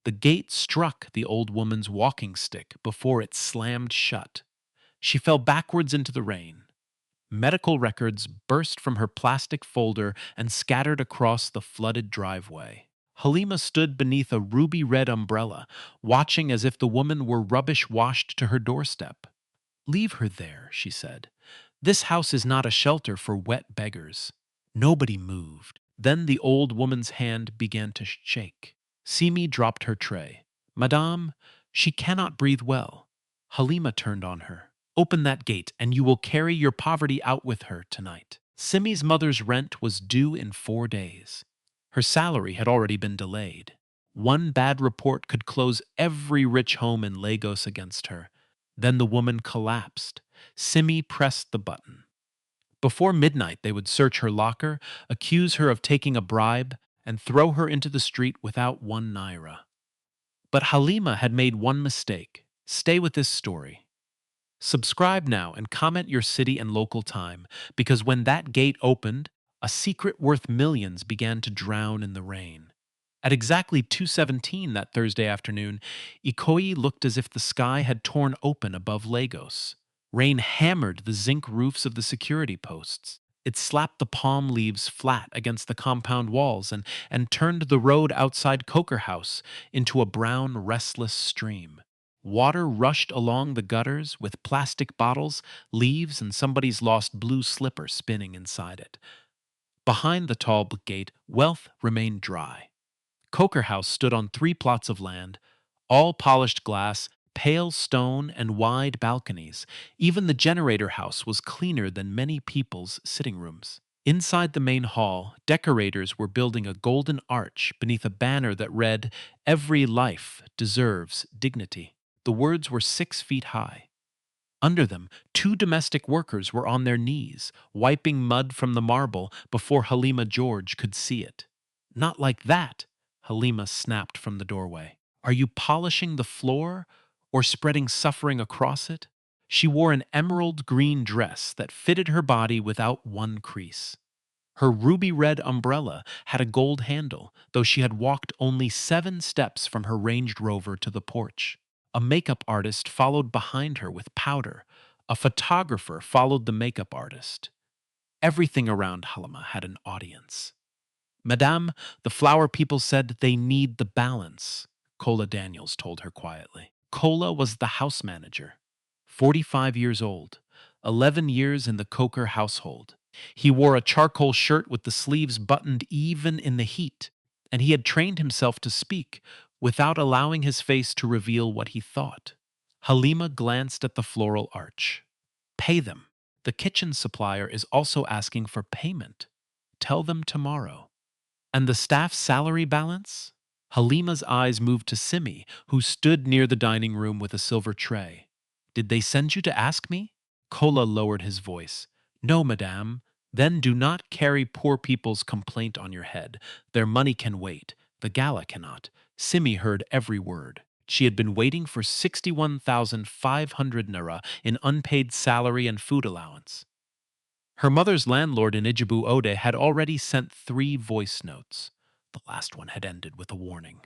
The gate struck the old woman's walking stick before it slammed shut. She fell backwards into the rain. Medical records burst from her plastic folder and scattered across the flooded driveway. Halima stood beneath a ruby red umbrella, watching as if the woman were rubbish washed to her doorstep. "Leave her there," she said. "This house is not a shelter for wet beggars." Nobody moved. Then the old woman's hand began to shake. Simi dropped her tray. "Madame, she cannot breathe well." Halima turned on her. "Open that gate, and you will carry your poverty out with her tonight." Simi's mother's rent was due in 4 days. Her salary had already been delayed. One bad report could close every rich home in Lagos against her. Then the woman collapsed. Simi pressed the button. Before midnight, they would search her locker, accuse her of taking a bribe, and throw her into the street without 1 naira. But Halima had made one mistake. Stay with this story. Subscribe now and comment your city and local time, because when that gate opened, a secret worth millions began to drown in the rain. At exactly 2:17 that Thursday afternoon, Ikoyi looked as if the sky had torn open above Lagos. Rain hammered the zinc roofs of the security posts. It slapped the palm leaves flat against the compound walls and turned the road outside Coker House into a brown, restless stream. Water rushed along the gutters with plastic bottles, leaves, and somebody's lost blue slipper spinning inside it. Behind the tall gate, wealth remained dry. Coker House stood on 3 plots of land, all polished glass, pale stone, and wide balconies. Even the generator house was cleaner than many people's sitting rooms. Inside the main hall, decorators were building a golden arch beneath a banner that read, "Every life deserves dignity." The words were 6 feet high. Under them, 2 domestic workers were on their knees, wiping mud from the marble before Halima George could see it. "Not like that," Halima snapped from the doorway. "Are you polishing the floor or spreading suffering across it?" She wore an emerald green dress that fitted her body without one crease. Her ruby red umbrella had a gold handle, though she had walked only 7 steps from her Range Rover to the porch. A makeup artist followed behind her with powder. A photographer followed the makeup artist. Everything around Halima had an audience. "Madame, the flower people said they need the balance," Kola Daniels told her quietly. Kola was the house manager, 45 years old, 11 years in the Coker household. He wore a charcoal shirt with the sleeves buttoned even in the heat, and he had trained himself to speak without allowing his face to reveal what he thought. Halima glanced at the floral arch. "Pay them. The kitchen supplier is also asking for payment. Tell them tomorrow." "And the staff's salary balance?" Halima's eyes moved to Simi, who stood near the dining room with a silver tray. "Did they send you to ask me?" Kola lowered his voice. "No, madame. Then do not carry poor people's complaint on your head. Their money can wait. The gala cannot." Simi heard every word. She had been waiting for 61,500 naira in unpaid salary and food allowance. Her mother's landlord in Ijebu Ode had already sent 3 voice notes. The last one had ended with a warning.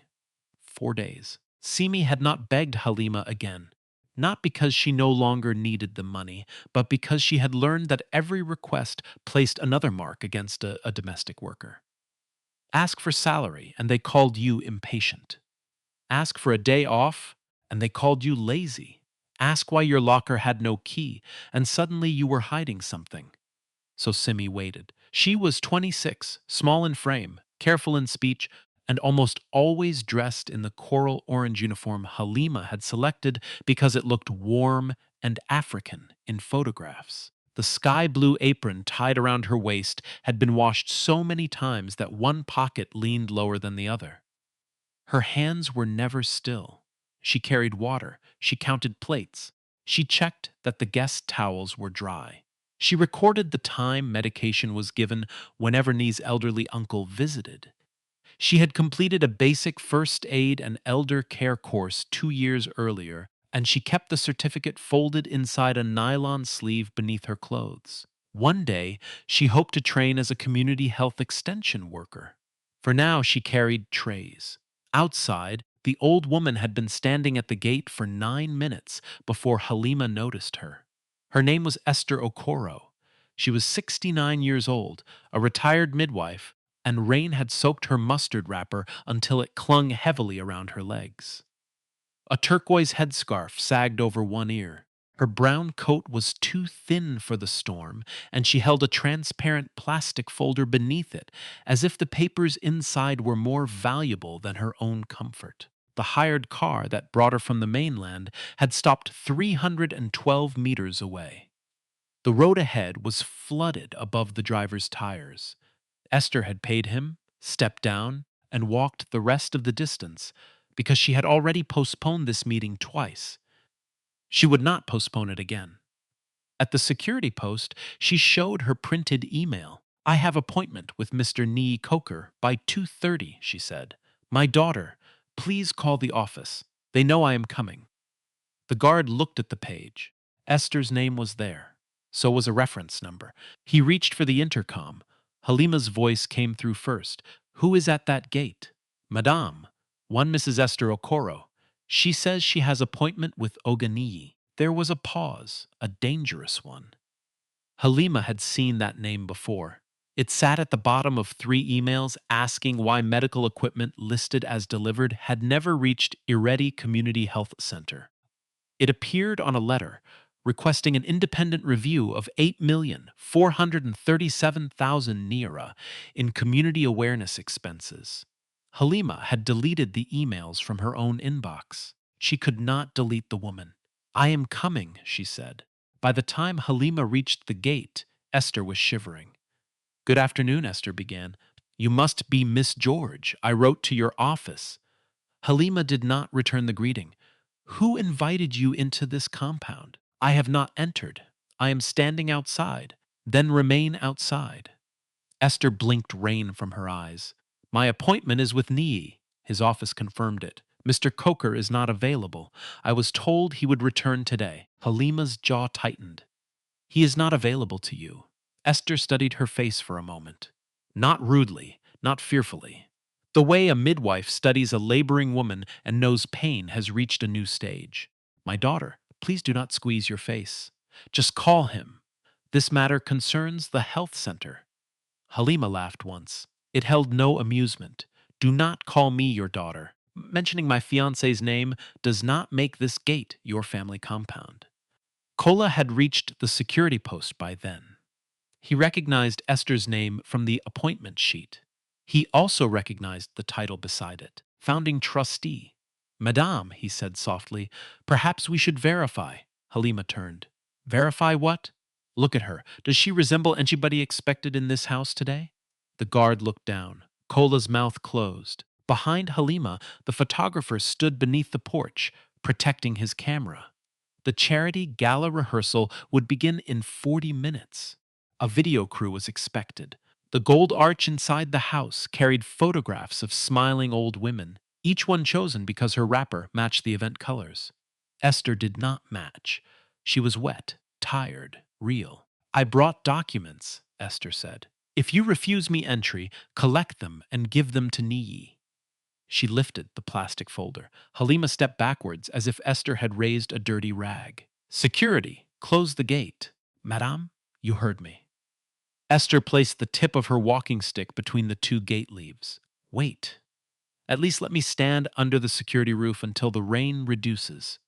4 days. Simi had not begged Halima again, not because she no longer needed the money, but because she had learned that every request placed another mark against a domestic worker. Ask for salary, and they called you impatient. Ask for a day off, and they called you lazy. Ask why your locker had no key, and suddenly you were hiding something. So Simi waited. She was 26, small in frame, careful in speech, and almost always dressed in the coral orange uniform Halima had selected because it looked warm and African in photographs. The sky blue apron tied around her waist had been washed so many times that one pocket leaned lower than the other. Her hands were never still. She carried water. She counted plates. She checked that the guest towels were dry. She recorded the time medication was given whenever Nee's elderly uncle visited. She had completed a basic first aid and elder care course 2 years earlier, and she kept the certificate folded inside a nylon sleeve beneath her clothes. One day, she hoped to train as a community health extension worker. For now, she carried trays. Outside, The old woman had been standing at the gate for 9 minutes before Halima noticed her. Her name was Esther Okoro. She was 69 years old, a retired midwife, and rain had soaked her mustard wrapper until it clung heavily around her legs. A turquoise headscarf sagged over one ear. Her brown coat was too thin for the storm, and she held a transparent plastic folder beneath it, as if the papers inside were more valuable than her own comfort. The hired car that brought her from the mainland had stopped 312 meters away. The road ahead was flooded above the driver's tires. Esther had paid him, stepped down, and walked the rest of the distance because she had already postponed this meeting twice. She would not postpone it again. At the security post, she showed her printed email. "I have appointment with Mr. Nee Coker by 2:30," she said. "My daughter, please call the office. They know I am coming." The guard looked at the page. Esther's name was there. So was a reference number. He reached for the intercom. Halima's voice came through first. "Who is at that gate?" "Madame, one Mrs. Esther Okoro. She says she has appointment with Oganiyi." There was a pause, a dangerous one. Halima had seen that name before. It sat at the bottom of 3 emails asking why medical equipment listed as delivered had never reached Ireti Community Health Center. It appeared on a letter requesting an independent review of 8,437,000 naira in community awareness expenses. Halima had deleted the emails from her own inbox. She could not delete the woman. "I am coming," she said. By the time Halima reached the gate, Esther was shivering. "Good afternoon," Esther began. "You must be Miss George. I wrote to your office." Halima did not return the greeting. "Who invited you into this compound? I have not entered. I am standing outside." "Then remain outside." Esther blinked rain from her eyes. "My appointment is with Nee." His office confirmed it. "Mr. Coker is not available. I was told he would return today." Halima's jaw tightened. "He is not available to you." Esther studied her face for a moment. Not rudely, not fearfully. The way a midwife studies a laboring woman and knows pain has reached a new stage. "My daughter, please do not squeeze your face. Just call him. This matter concerns the health center." Halima laughed once. It held no amusement. "Do not call me your daughter. Mentioning my fiancé's name does not make this gate your family compound." Kola had reached the security post by then. He recognized Esther's name from the appointment sheet. He also recognized the title beside it, Founding Trustee. "Madame," he said softly, "perhaps we should verify." Halima turned. "Verify what?" "Look at her. Does she resemble anybody expected in this house today?" The guard looked down. Kola's mouth closed. Behind Halima, the photographer stood beneath the porch, protecting his camera. The charity gala rehearsal would begin in 40 minutes. A video crew was expected. The gold arch inside the house carried photographs of smiling old women, each one chosen because her wrapper matched the event colors. Esther did not match. She was wet, tired, real. "I brought documents," Esther said. "If you refuse me entry, collect them and give them to Niyi." She lifted the plastic folder. Halima stepped backwards as if Esther had raised a dirty rag. "Security, close the gate." "Madame, you heard me." Esther placed the tip of her walking stick between the two gate leaves. "Wait. At least let me stand under the security roof until the rain reduces."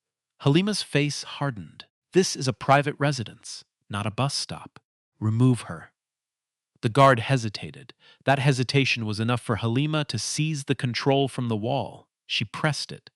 Halima's face hardened. "This is a private residence, not a bus stop. Remove her." The guard hesitated. That hesitation was enough for Halima to seize the control from the wall. She pressed it.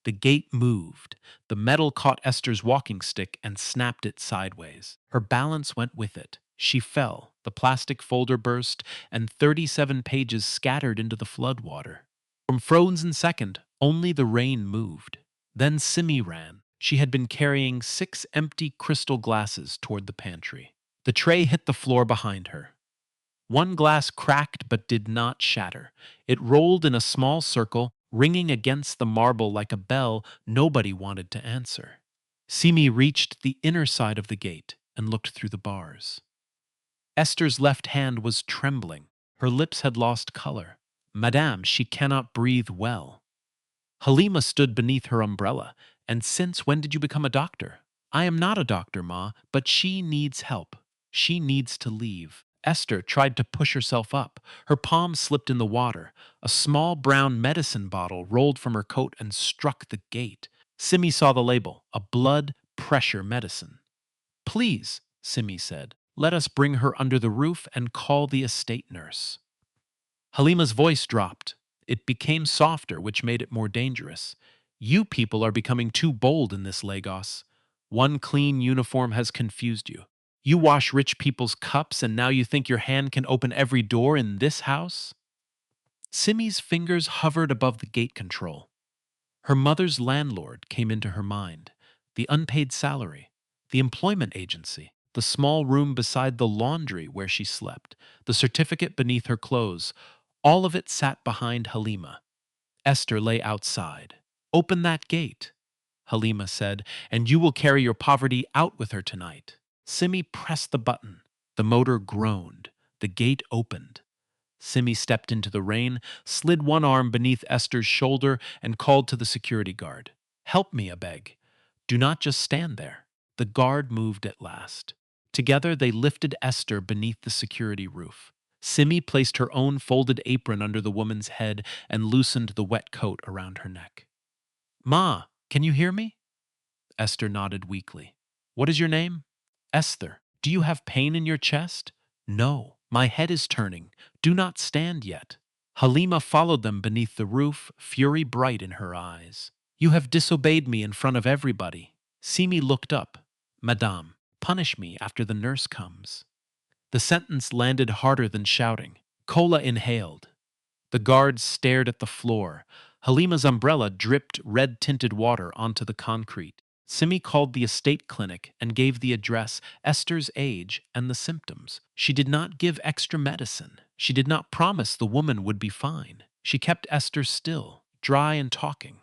The gate moved. The metal caught Esther's walking stick and snapped it sideways. Her balance went with it. She fell. The plastic folder burst, and 37 pages scattered into the floodwater. From frozen second, only the rain moved. Then Simi ran. She had been carrying 6 empty crystal glasses toward the pantry. The tray hit the floor behind her. One glass cracked but did not shatter. It rolled in a small circle, ringing against the marble like a bell nobody wanted to answer. Simi reached the inner side of the gate and looked through the bars. Esther's left hand was trembling. Her lips had lost color. "Madame, she cannot breathe well." Halima stood beneath her umbrella. And since when did you become a doctor? I am not a doctor, Ma, but she needs help. She needs to leave. Esther tried to push herself up. Her palm slipped in the water. A small brown medicine bottle rolled from her coat and struck the gate. Simi saw the label, a blood pressure medicine. Please, Simi said, let us bring her under the roof and call the estate nurse. Halima's voice dropped. It became softer, which made it more dangerous. You people are becoming too bold in this Lagos. One clean uniform has confused you. You wash rich people's cups and now you think your hand can open every door in this house? Simi's fingers hovered above the gate control. Her mother's landlord came into her mind. The unpaid salary, the employment agency, the small room beside the laundry where she slept, the certificate beneath her clothes, all of it sat behind Halima. Esther lay outside. Open that gate, Halima said, and you will carry your poverty out with her tonight. Simi pressed the button. The motor groaned. The gate opened. Simi stepped into the rain, slid one arm beneath Esther's shoulder, and called to the security guard. Help me, I beg. Do not just stand there. The guard moved at last. Together they lifted Esther beneath the security roof. Simi placed her own folded apron under the woman's head and loosened the wet coat around her neck. Ma, can you hear me? Esther nodded weakly. What is your name? Esther. Do you have pain in your chest? No, my head is turning. Do not stand yet. Halima followed them beneath the roof, fury bright in her eyes. You have disobeyed me in front of everybody. Simi looked up. Madame, punish me after the nurse comes. The sentence landed harder than shouting. Kola inhaled. The guards stared at the floor. Halima's umbrella dripped red-tinted water onto the concrete. Simi called the estate clinic and gave the address, Esther's age, and the symptoms. She did not give extra medicine. She did not promise the woman would be fine. She kept Esther still, dry and talking.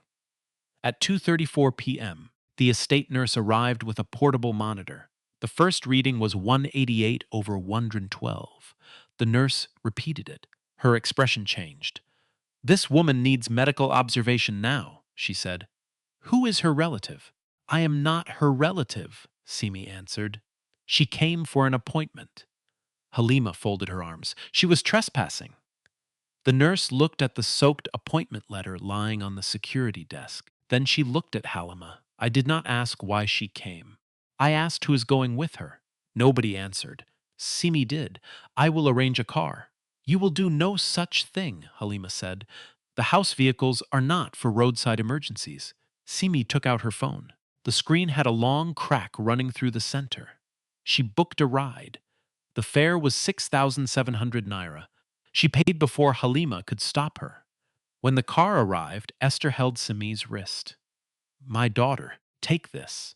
At 2:34 p.m., the estate nurse arrived with a portable monitor. The first reading was 188 over 112. The nurse repeated it. Her expression changed. This woman needs medical observation now, she said. Who is her relative? I am not her relative, Simi answered. She came for an appointment. Halima folded her arms. She was trespassing. The nurse looked at the soaked appointment letter lying on the security desk. Then she looked at Halima. I did not ask why she came. I asked who is going with her. Nobody answered. Simi did. I will arrange a car. You will do no such thing, Halima said. The house vehicles are not for roadside emergencies. Simi took out her phone. The screen had a long crack running through the center. She booked a ride. The fare was 6,700 naira. She paid before Halima could stop her. When the car arrived, Esther held Simi's wrist. My daughter, take this.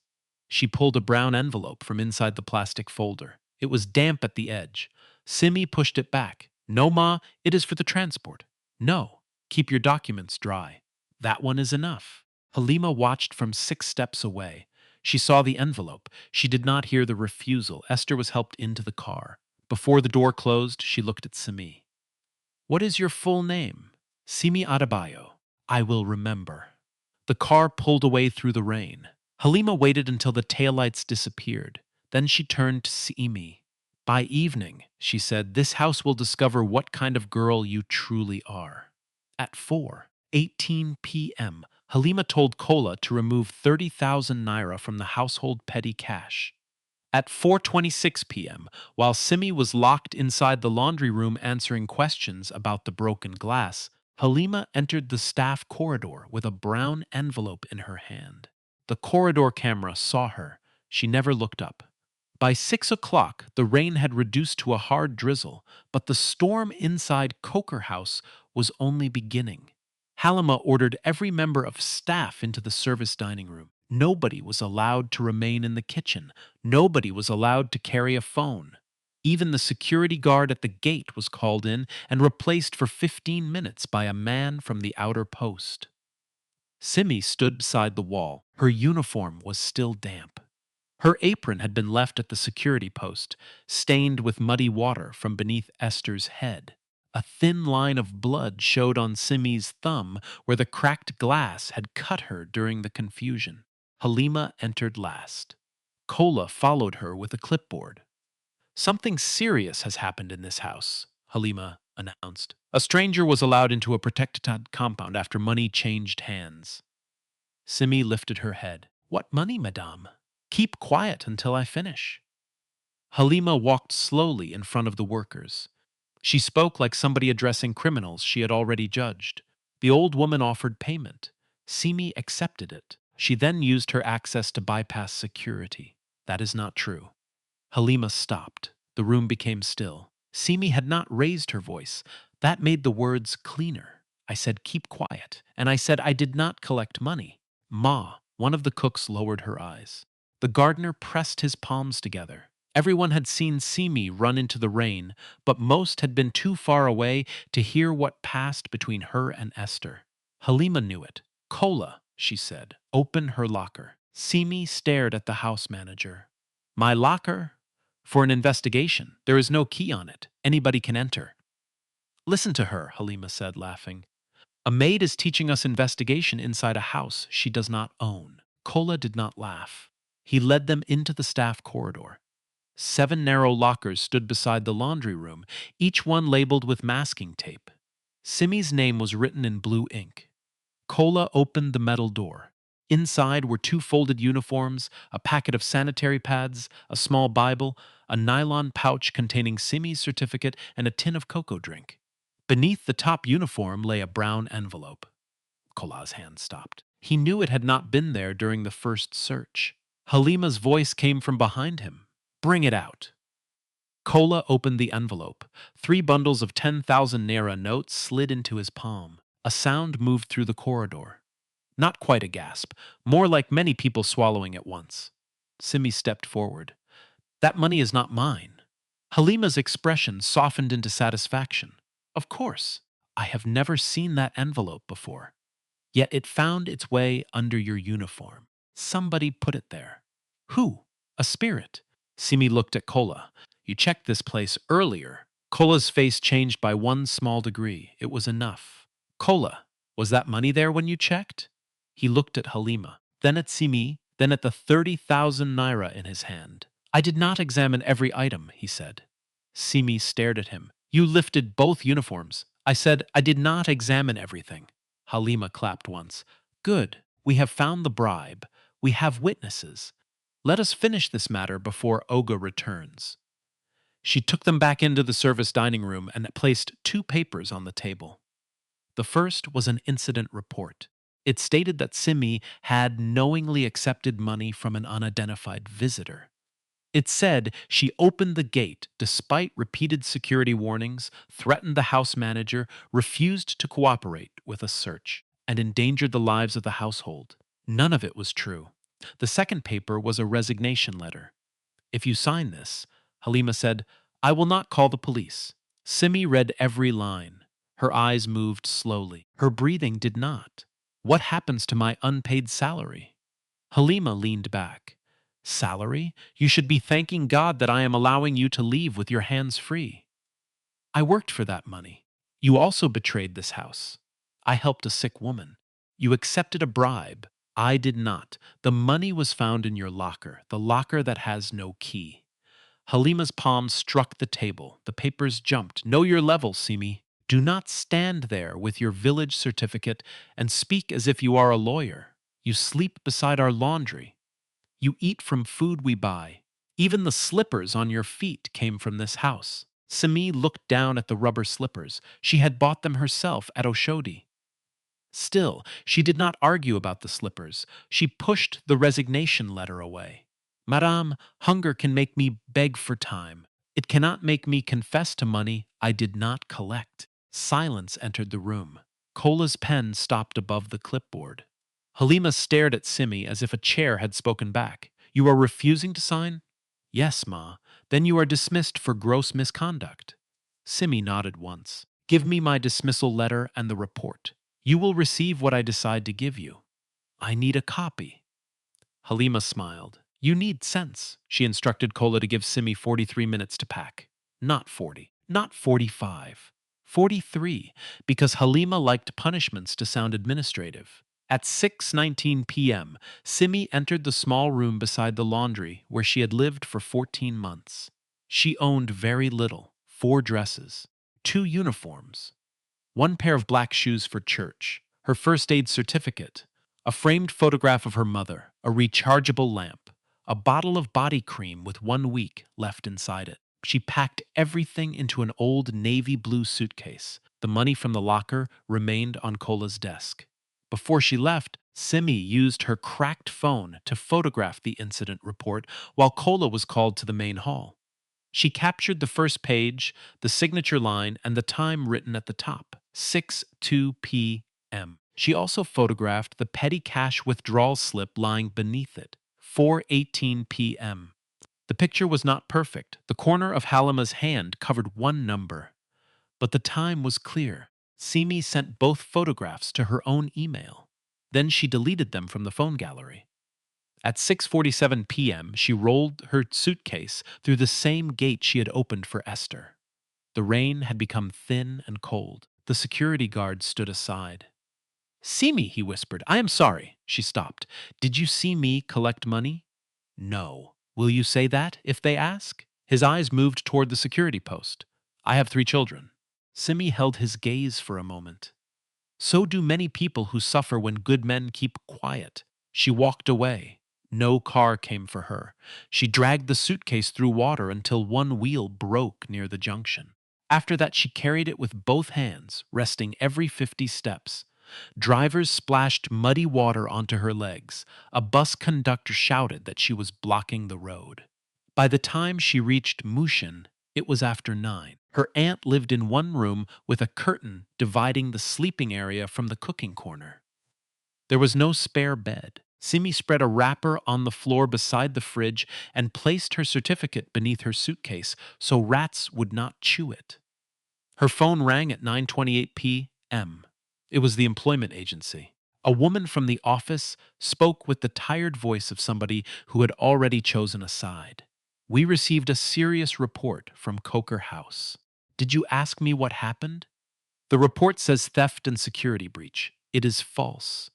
She pulled a brown envelope from inside the plastic folder. It was damp at the edge. Simi pushed it back. No, Ma, it is for the transport. No, keep your documents dry. That one is enough. Halima watched from 6 steps away. She saw the envelope. She did not hear the refusal. Esther was helped into the car. Before the door closed, she looked at Simi. What is your full name? Simi Adebayo. I will remember. The car pulled away through the rain. Halima waited until the taillights disappeared. Then she turned to Simi. By evening, she said, this house will discover what kind of girl you truly are. At 4:18 p.m., Halima told Kola to remove 30,000 naira from the household petty cash. At 4:26 p.m., while Simi was locked inside the laundry room answering questions about the broken glass, Halima entered the staff corridor with a brown envelope in her hand. The corridor camera saw her. She never looked up. By 6 o'clock, the rain had reduced to a hard drizzle, but the storm inside Coker House was only beginning. Halima ordered every member of staff into the service dining room. Nobody was allowed to remain in the kitchen. Nobody was allowed to carry a phone. Even the security guard at the gate was called in and replaced for 15 minutes by a man from the outer post. Simi stood beside the wall. Her uniform was still damp. Her apron had been left at the security post, stained with muddy water from beneath Esther's head. A thin line of blood showed on Simi's thumb where the cracked glass had cut her during the confusion. Halima entered last. Kola followed her with a clipboard. Something serious has happened in this house, Halima announced. A stranger was allowed into a protected compound after money changed hands. Simi lifted her head. What money, madame? Keep quiet until I finish. Halima walked slowly in front of the workers. She spoke like somebody addressing criminals she had already judged. The old woman offered payment. Simi accepted it. She then used her access to bypass security. That is not true. Halima stopped. The room became still. Simi had not raised her voice. That made the words cleaner. I said, keep quiet. And I said I did not collect money. Ma, one of the cooks, lowered her eyes. The gardener pressed his palms together. Everyone had seen Simi run into the rain, but most had been too far away to hear what passed between her and Esther. Halima knew it. Kola, she said, open her locker. Simi stared at the house manager. My locker? For an investigation. There is no key on it. Anybody can enter. Listen to her, Halima said, laughing. A maid is teaching us investigation inside a house she does not own. Kola did not laugh. He led them into the staff corridor. 7 narrow lockers stood beside the laundry room, each one labeled with masking tape. Simi's name was written in blue ink. Kola opened the metal door. Inside were 2 folded uniforms, a packet of sanitary pads, a small Bible, a nylon pouch containing Simi's certificate, and a tin of cocoa drink. Beneath the top uniform lay a brown envelope. Kola's hand stopped. He knew it had not been there during the first search. Halima's voice came from behind him. Bring it out. Kola opened the envelope. 3 bundles of 10,000 naira notes slid into his palm. A sound moved through the corridor. Not quite a gasp, more like many people swallowing at once. Simi stepped forward. That money is not mine. Halima's expression softened into satisfaction. Of course, I have never seen that envelope before. Yet it found its way under your uniform. Somebody put it there. Who? A spirit. Simi looked at Kola. You checked this place earlier. Kola's face changed by 1 small degree. It was enough. Kola, was that money there when you checked? He looked at Halima, then at Simi, then at the 30,000 naira in his hand. I did not examine every item, he said. Simi stared at him. You lifted both uniforms. I said I did not examine everything. Halima clapped once. Good. We have found the bribe. We have witnesses. Let us finish this matter before Oga returns. She took them back into the service dining room and placed 2 papers on the table. The first was an incident report. It stated that Simi had knowingly accepted money from an unidentified visitor. It said she opened the gate despite repeated security warnings, threatened the house manager, refused to cooperate with a search, and endangered the lives of the household. None of it was true. The second paper was a resignation letter. If you sign this, Halima said, I will not call the police. Simi read every line. Her eyes moved slowly. Her breathing did not. What happens to my unpaid salary? Halima leaned back. Salary? You should be thanking God that I am allowing you to leave with your hands free. I worked for that money. You also betrayed this house. I helped a sick woman. You accepted a bribe. I did not. The money was found in your locker, the locker that has no key. Halima's palm struck the table. The papers jumped. Know your level, Simi. Do not stand there with your village certificate and speak as if you are a lawyer. You sleep beside our laundry. You eat from food we buy. Even the slippers on your feet came from this house. Simi looked down at the rubber slippers. She had bought them herself at Oshodi. Still, she did not argue about the slippers. She pushed the resignation letter away. Madame, hunger can make me beg for time. It cannot make me confess to money I did not collect. Silence entered the room. Kola's pen stopped above the clipboard. Halima stared at Simi as if a chair had spoken back. You are refusing to sign? Yes, Ma. Then you are dismissed for gross misconduct. Simi nodded once. Give me my dismissal letter and the report. You will receive what I decide to give you. I need a copy. Halima smiled. You need sense. She instructed Kola to give Simi 43 minutes to pack. Not 40. Not 45. 43, because Halima liked punishments to sound administrative. At 6:19 p.m., Simi entered the small room beside the laundry where she had lived for 14 months. She owned very little: 4 dresses, 2 uniforms, 1 pair of black shoes for church, her first aid certificate, a framed photograph of her mother, a rechargeable lamp, a bottle of body cream with 1 week left inside it. She packed everything into an old navy blue suitcase. The money from the locker remained on Cola's desk. Before she left, Simi used her cracked phone to photograph the incident report while Cola was called to the main hall. She captured the first page, the signature line, and the time written at the top, 6:02 p.m. She also photographed the petty cash withdrawal slip lying beneath it, 4:18 p.m. The picture was not perfect. The corner of Halima's hand covered one number, but the time was clear. Simi sent both photographs to her own email. Then she deleted them from the phone gallery. At 6:47 p.m., she rolled her suitcase through the same gate she had opened for Esther. The rain had become thin and cold. The security guard stood aside. "Simi," he whispered, "I am sorry." She stopped. "Did you see me collect money?" "No." "Will you say that if they ask?" His eyes moved toward the security post. "I have 3 children." Simi held his gaze for a moment. So do many people who suffer when good men keep quiet. She walked away. No car came for her. She dragged the suitcase through water until one wheel broke near the junction. After that, she carried it with both hands, resting every 50 steps. Drivers splashed muddy water onto her legs. A bus conductor shouted that she was blocking the road. By the time she reached Mushin, it was after 9. Her aunt lived in one room with a curtain dividing the sleeping area from the cooking corner. There was no spare bed. Simi spread a wrapper on the floor beside the fridge and placed her certificate beneath her suitcase so rats would not chew it. Her phone rang at 9:28 p.m. It was the employment agency. A woman from the office spoke with the tired voice of somebody who had already chosen a side. "We received a serious report from Coker House. Did you ask me what happened? The report says theft and security breach. It is false.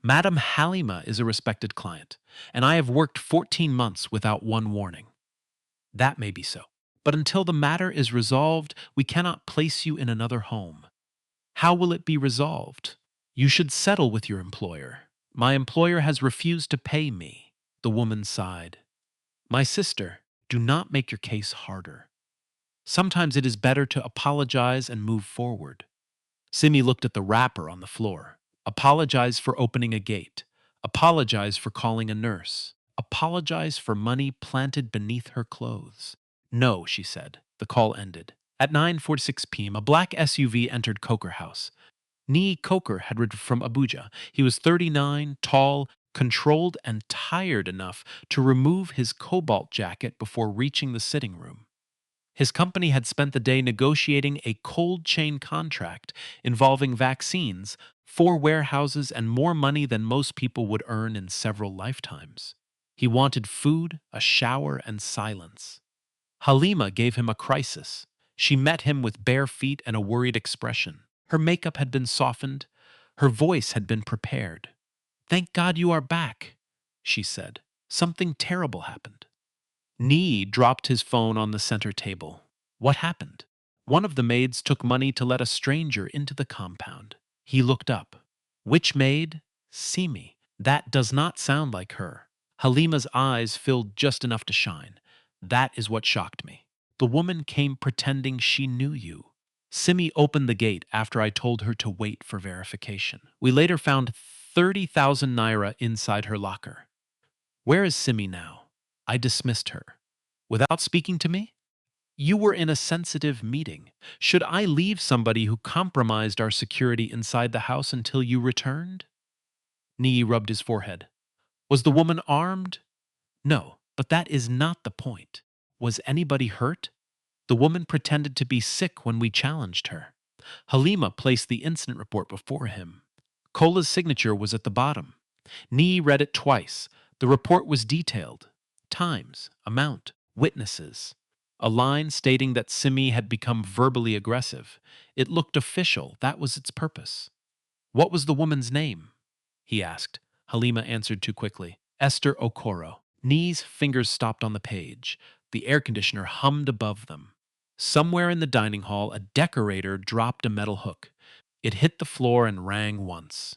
Madam Halima is a respected client, and I have worked 14 months without one warning." "That may be so. But until the matter is resolved, we cannot place you in another home." "How will it be resolved?" "You should settle with your employer." "My employer has refused to pay me." The woman sighed. "My sister, do not make your case harder. Sometimes it is better to apologize and move forward." Simi looked at the wrapper on the floor. "Apologize for opening a gate. Apologize for calling a nurse. Apologize for money planted beneath her clothes." "No," she said. The call ended. At 9:46 p.m., a black SUV entered Coker House. Nii Coker had returned from Abuja. He was 39, tall, controlled, and tired enough to remove his cobalt jacket before reaching the sitting room. His company had spent the day negotiating a cold chain contract involving vaccines, 4 warehouses, and more money than most people would earn in several lifetimes. He wanted food, a shower, and silence. Halima gave him a crisis. She met him with bare feet and a worried expression. Her makeup had been softened. Her voice had been prepared. "Thank God you are back," she said. "Something terrible happened." Nee dropped his phone on the center table. "What happened?" "One of the maids took money to let a stranger into the compound." He looked up. "Which maid?" "Simi." "That does not sound like her." Halima's eyes filled just enough to shine. "That is what shocked me. The woman came pretending she knew you. Simi opened the gate after I told her to wait for verification. We later found 30,000 naira inside her locker." "Where is Simi now?" "I dismissed her." "Without speaking to me?" "You were in a sensitive meeting. Should I leave somebody who compromised our security inside the house until you returned?" Nee rubbed his forehead. "Was the woman armed?" "No, but that is not the point. Was anybody hurt?" "The woman pretended to be sick when we challenged her." Halima placed the incident report before him. Cola's signature was at the bottom. Nee read it twice. The report was detailed. Times, amount, witnesses. A line stating that Simi had become verbally aggressive. It looked official, that was its purpose. What was the woman's name? He asked. Halima answered too quickly. Esther Okoro. Nee's fingers stopped on the page. The air conditioner hummed above them. Somewhere in the dining hall, a decorator dropped a metal hook. It hit the floor and rang once.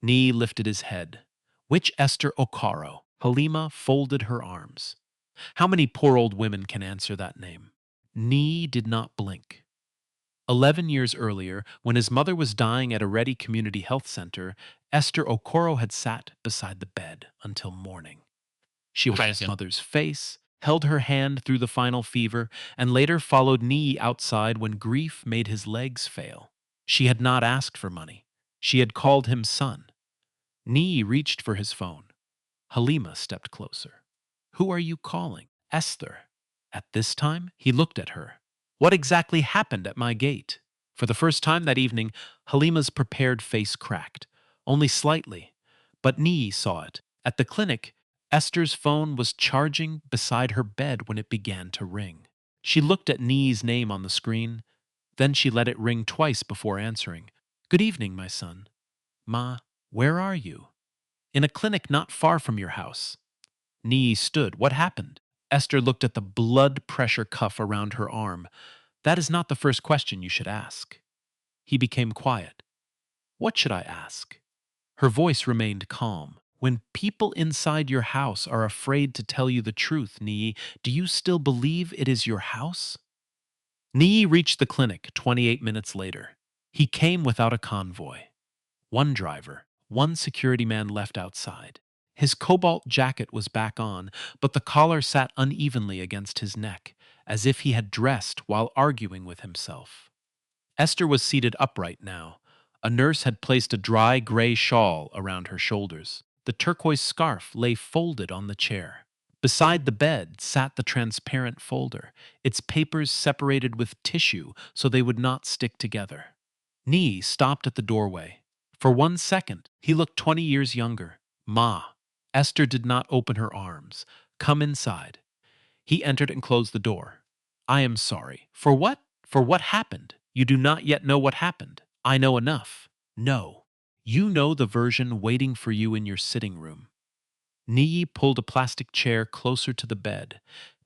Nee lifted his head. Which Esther Okoro? Halima folded her arms. How many poor old women can answer that name? Nee did not blink. 11 years earlier, when his mother was dying at a Ready Community Health Center, Esther Okoro had sat beside the bed until morning. She watched his mother's face, held her hand through the final fever, and later followed Nee outside when grief made his legs fail. She had not asked for money. She had called him son. Nee reached for his phone. Halima stepped closer. Who are you calling? Esther. At this time, he looked at her. What exactly happened at my gate? For the first time that evening, Halima's prepared face cracked, only slightly. But Nee saw it. At the clinic, Esther's phone was charging beside her bed when it began to ring. She looked at Nee's name on the screen, then she let it ring twice before answering. Good evening, my son. Ma, where are you? In a clinic not far from your house. Nee stood. What happened? Esther looked at the blood pressure cuff around her arm. That is not the first question you should ask. He became quiet. What should I ask? Her voice remained calm. When people inside your house are afraid to tell you the truth, Nee, do you still believe it is your house? Nee reached the clinic 28 minutes later. He came without a convoy. One driver, one security man left outside. His cobalt jacket was back on, but the collar sat unevenly against his neck, as if he had dressed while arguing with himself. Esther was seated upright now. A nurse had placed a dry gray shawl around her shoulders. The turquoise scarf lay folded on the chair. Beside the bed sat the transparent folder, its papers separated with tissue so they would not stick together. Nee stopped at the doorway. For 1 second, he looked 20 years younger. Ma. Esther did not open her arms. Come inside. He entered and closed the door. I am sorry. For what? For what happened? You do not yet know what happened. I know enough. No. You know the version waiting for you in your sitting room. Nee pulled a plastic chair closer to the bed.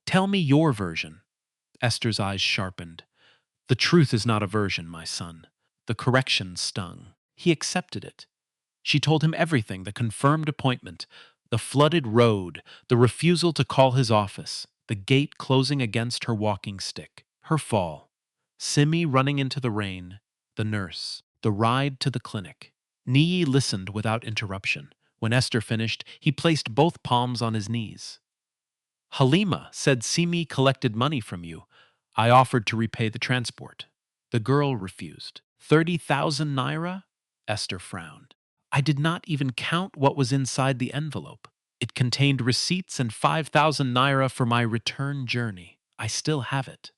Tell me your version. Esther's eyes sharpened. The truth is not a version, my son. The correction stung. He accepted it. She told him everything, the confirmed appointment, the flooded road, the refusal to call his office, the gate closing against her walking stick, her fall, Simi running into the rain, the nurse, the ride to the clinic. Nee listened without interruption. When Esther finished, he placed both palms on his knees. Halima said Simi collected money from you. I offered to repay the transport. The girl refused. 30,000 naira? Esther frowned. I did not even count what was inside the envelope. It contained receipts and 5,000 naira for my return journey. I still have it.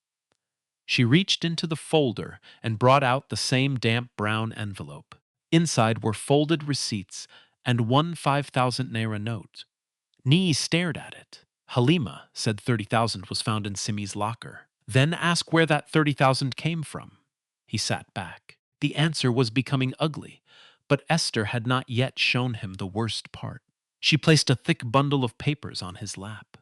She reached into the folder and brought out the same damp brown envelope. Inside were folded receipts and one 5,000 naira note. Nee stared at it. Halima said 30,000 was found in Simi's locker. Then ask where that 30,000 came from. He sat back. The answer was becoming ugly, but Esther had not yet shown him the worst part. She placed a thick bundle of papers on his lap.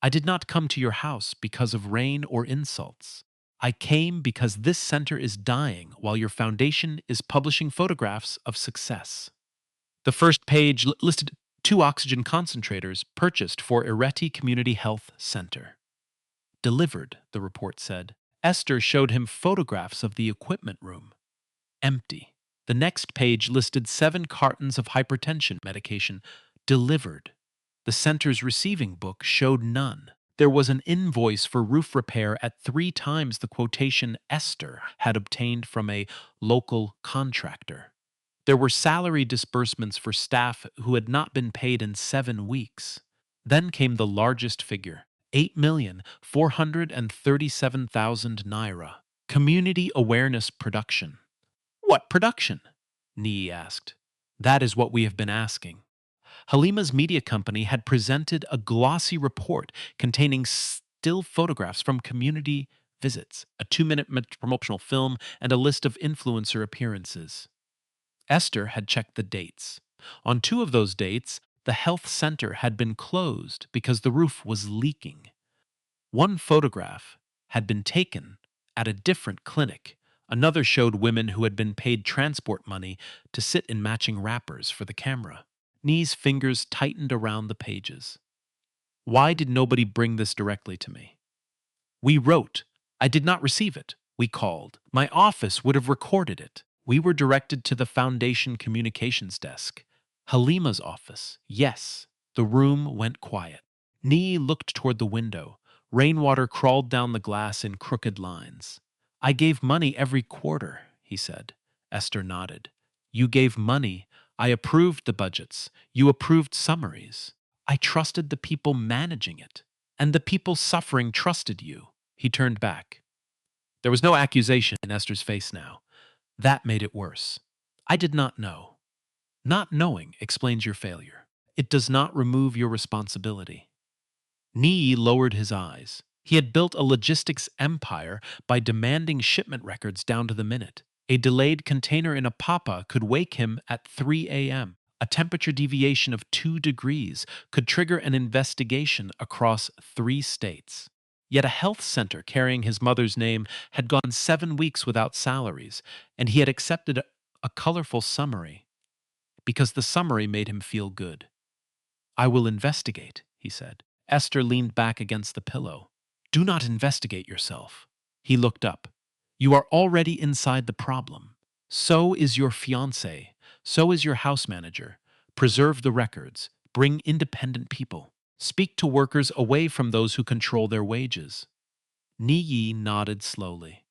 I did not come to your house because of rain or insults. I came because this center is dying while your foundation is publishing photographs of success. The first page listed 2 oxygen concentrators purchased for Ireti Community Health Center. Delivered, the report said. Esther showed him photographs of the equipment room. Empty. The next page listed 7 cartons of hypertension medication. Delivered. The center's receiving book showed none. There was an invoice for roof repair at 3 times the quotation Esther had obtained from a local contractor. There were salary disbursements for staff who had not been paid in 7 weeks. Then came the largest figure, 8,437,000 naira. Community awareness production. What production? Nee asked. That is what we have been asking. Halima's media company had presented a glossy report containing still photographs from community visits, a 2-minute promotional film, and a list of influencer appearances. Esther had checked the dates. On 2 of those dates, the health center had been closed because the roof was leaking. One photograph had been taken at a different clinic. Another showed women who had been paid transport money to sit in matching wrappers for the camera. Nee's fingers tightened around the pages. Why did nobody bring this directly to me? We wrote. I did not receive it. We called. My office would have recorded it. We were directed to the Foundation communications desk. Halima's office. Yes. The room went quiet. Nee looked toward the window. Rainwater crawled down the glass in crooked lines. I gave money every quarter, he said. Esther nodded. You gave money. I approved the budgets. You approved summaries. I trusted the people managing it. And the people suffering trusted you. He turned back. There was no accusation in Esther's face now. That made it worse. I did not know. Not knowing explains your failure. It does not remove your responsibility. Nee lowered his eyes. He had built a logistics empire by demanding shipment records down to the minute. A delayed container in a papa could wake him at 3 a.m. A temperature deviation of 2 degrees could trigger an investigation across 3 states. Yet a health center carrying his mother's name had gone 7 weeks without salaries, and he had accepted a colorful summary because the summary made him feel good. I will investigate, he said. Esther leaned back against the pillow. Do not investigate yourself. He looked up. You are already inside the problem. So is your fiancé. So is your house manager. Preserve the records. Bring independent people. Speak to workers away from those who control their wages. Niyi nodded slowly.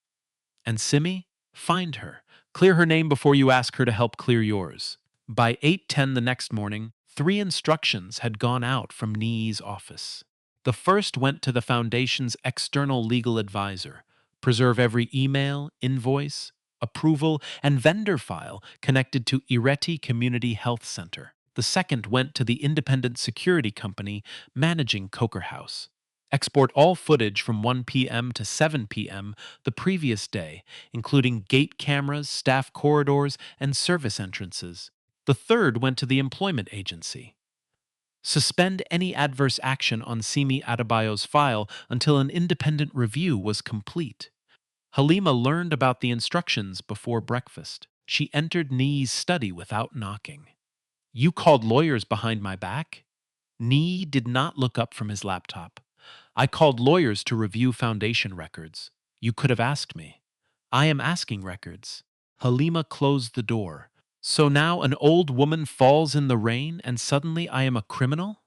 And Simi? Find her. Clear her name before you ask her to help clear yours. By 8:10 the next morning, 3 instructions had gone out from Niyi's office. The first went to the Foundation's external legal advisor. Preserve every email, invoice, approval, and vendor file connected to Ireti Community Health Center. The second went to the independent security company managing Coker House. Export all footage from 1 p.m. to 7 p.m. the previous day, including gate cameras, staff corridors, and service entrances. The third went to the employment agency. Suspend any adverse action on Simi Adebayo's file until an independent review was complete. Halima learned about the instructions before breakfast. She entered Nii's study without knocking. You called lawyers behind my back? Nee did not look up from his laptop. I called lawyers to review Foundation records. You could have asked me. I am asking records. Halima closed the door. So now an old woman falls in the rain and suddenly I am a criminal?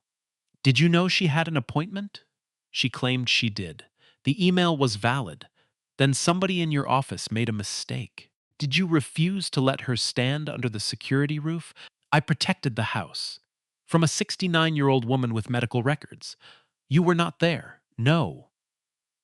Did you know she had an appointment? She claimed she did. The email was valid. Then somebody in your office made a mistake. Did you refuse to let her stand under the security roof? I protected the house. From a 69-year-old woman with medical records. You were not there. No.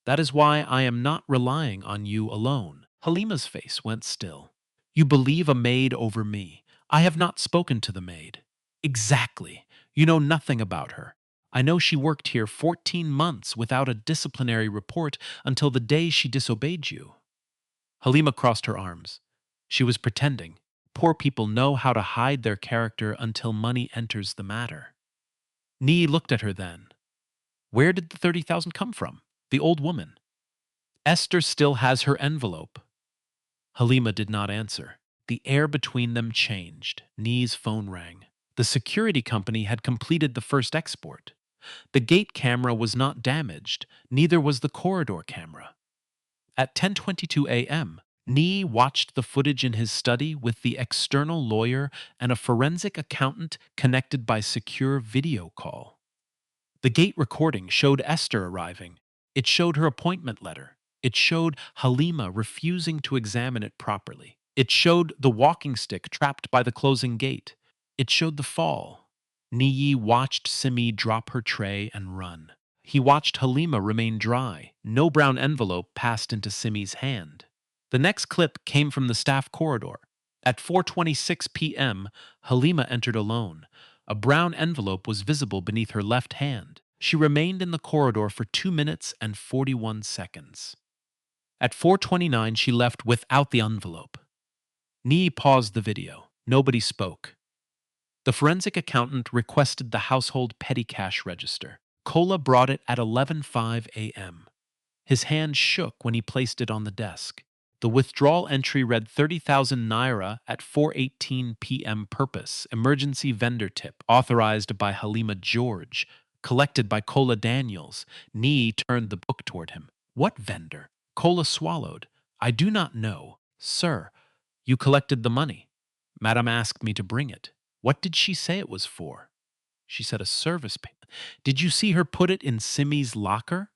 That is why I am not relying on you alone. Halima's face went still. You believe a maid over me. I have not spoken to the maid. Exactly. You know nothing about her. I know she worked here 14 months without a disciplinary report until the day she disobeyed you. Halima crossed her arms. She was pretending. Poor people know how to hide their character until money enters the matter. Nee looked at her then. Where did the 30,000 come from? The old woman. Esther still has her envelope. Halima did not answer. The air between them changed. Nee's phone rang. The security company had completed the first export. The gate camera was not damaged, neither was the corridor camera. At 10:22 a.m., Nee watched the footage in his study with the external lawyer and a forensic accountant connected by secure video call. The gate recording showed Esther arriving. It showed her appointment letter. It showed Halima refusing to examine it properly. It showed the walking stick trapped by the closing gate. It showed the fall. Niyi watched Simi drop her tray and run. He watched Halima remain dry. No brown envelope passed into Simi's hand. The next clip came from the staff corridor. At 4:26 p.m., Halima entered alone. A brown envelope was visible beneath her left hand. She remained in the corridor for 2 minutes and 41 seconds. At 4:29, she left without the envelope. Ni paused the video. Nobody spoke. The forensic accountant requested the household petty cash register. Kola brought it at 11:05 a.m. His hand shook when he placed it on the desk. The withdrawal entry read 30,000 naira at 4:18 p.m. Purpose, emergency vendor tip, authorized by Halima George, collected by Kola Daniels. Ni turned the book toward him. What vendor? Kola swallowed. I do not know. Sir, you collected the money. Madame asked me to bring it. What did she say it was for? She said a service payment. Did you see her put it in Simi's locker?